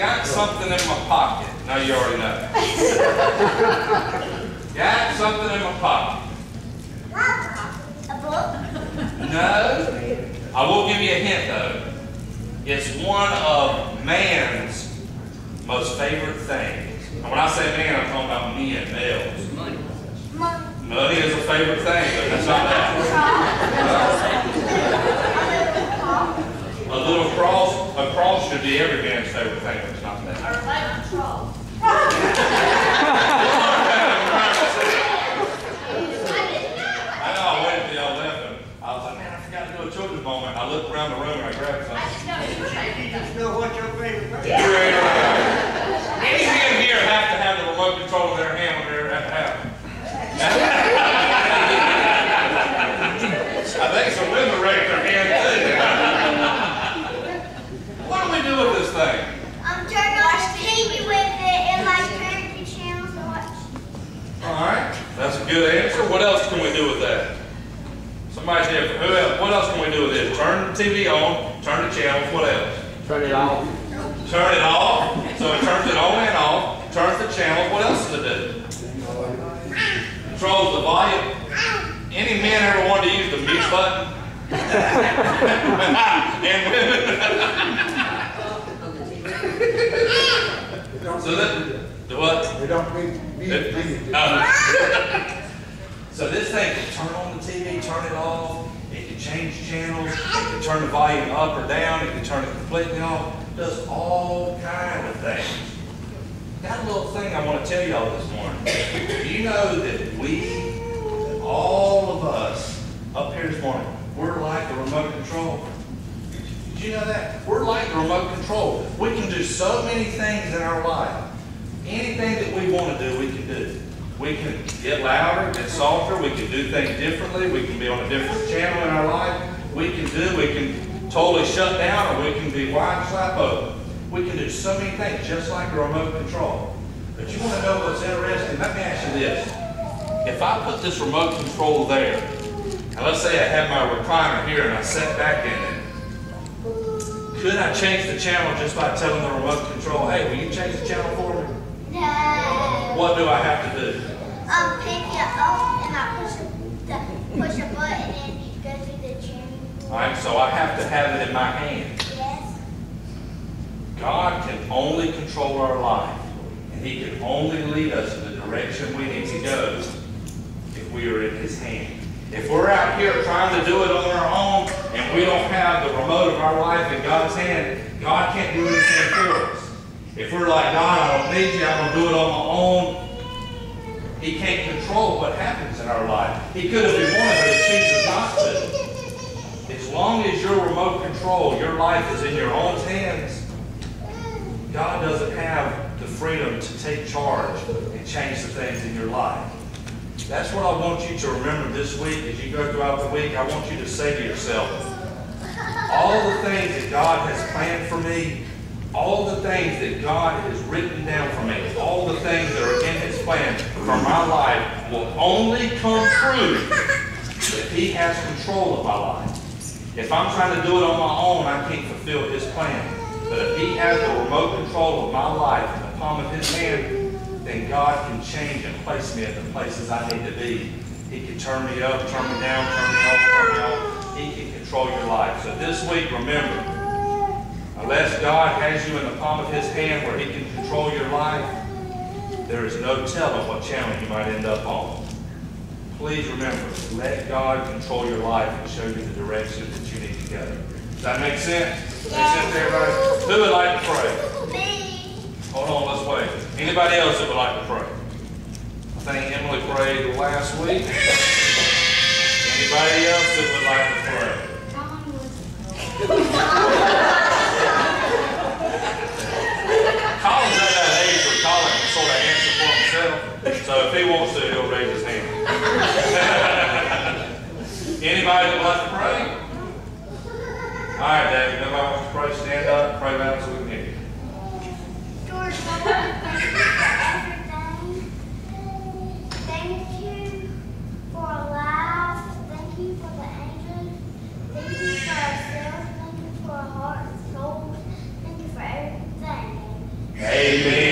got something in my pocket. Now you already know. Got something in my pocket. A book? No. I will give you a hint though. It's one of man's most favorite things. And when I say man, I'm talking about men, males. Money. Money is a favorite thing, but that's not that. A little cross. A cross should be every man's favorite thing, but it's not that. Or a favorite troll. I know, I waited till y'all left and I was like, man, I forgot to do a children's moment. I looked around the room and I grabbed something. You just know what your favorite person is. Any man here have to have the remote control in their hand when they're at the house. I think some women raise their hand too. What do we do with this thing? Turn on the TV with it and like turn the channels and watch. Alright, that's a good answer. What else can we do with that? Somebody different. Who else? What else can we do with this? Turn the TV on, turn the channels, what else? Turn it off. Turn it off. So it turns it on and off, turns the channels. What else does it do? Controls the volume. Any man ever wanted to use the mute button? And women. So that, the what? We don't need So this thing can turn on the TV, turn it off, it can change channels, it can turn the volume up or down, it can turn it completely off, it does all kinds of things. Got a little thing I want to tell y'all this morning. Do you know that all of us up here this morning, we're like the remote control? Did you know that? We're like the remote control. We can do so many things in our life. Anything that we want to do, we can do. We can get louder, get softer, we can do things differently, we can be on a different channel in our life. We can totally shut down, or we can be wide slap open. We can do so many things, just like a remote control. But you want to know what's interesting? Let me ask you this. If I put this remote control there, and let's say I have my recliner here and I sat back in it, could I change the channel just by telling the remote control, hey, will you change the channel for me? No. What do I have to do? Pick it up and I push a button and you go through the channel. Alright, so I have to have it in my hand. Yes. God can only control our life, and He can only lead us in the direction we need to go if we are in His hand. If we're out here trying to do it on our own and we don't have the remote of our life in God's hand, God can't do anything for us. If we're like, God, I don't need you, I'm going to do it on my own, He can't control what happens in our life. He could if He wanted, but He chooses not to. As long as your remote control, your life is in your own hands, God doesn't have the freedom to take charge and change the things in your life. That's what I want you to remember this week. As you go throughout the week, I want you to say to yourself, all the things that God has planned for me, all the things that God has written down for me, all the things that are in His plan for my life will only come true if He has control of my life. If I'm trying to do it on my own, I can't fulfill His plan. But if He has the remote control of my life in the palm of His hand, then God can change and place me at the places I need to be. He can turn me up, turn me down, turn me off, turn me on. He can control your life. So this week, remember, unless God has you in the palm of His hand where He can control your life, there is no telling what channel you might end up on. Please remember, let God control your life and show you the direction that you need to go. Does that make sense? Make sense to everybody? Who would like to pray? Me. Hold on, let's wait. Anybody else that would like to pray? I think Emily prayed last week. Anybody else that would like to pray? Colin's at that age where Colin can sort of answer for himself. So if he wants to, he'll raise his hand. Anybody that would like to pray? All right, David. Nobody wants to pray? Stand up, pray loud so we can hear you. George, thank you for everything. Thank you for our lives. Thank you for the angels. Thank you for ourselves. Thank you for our hearts and souls. Thank you for everything. Amen.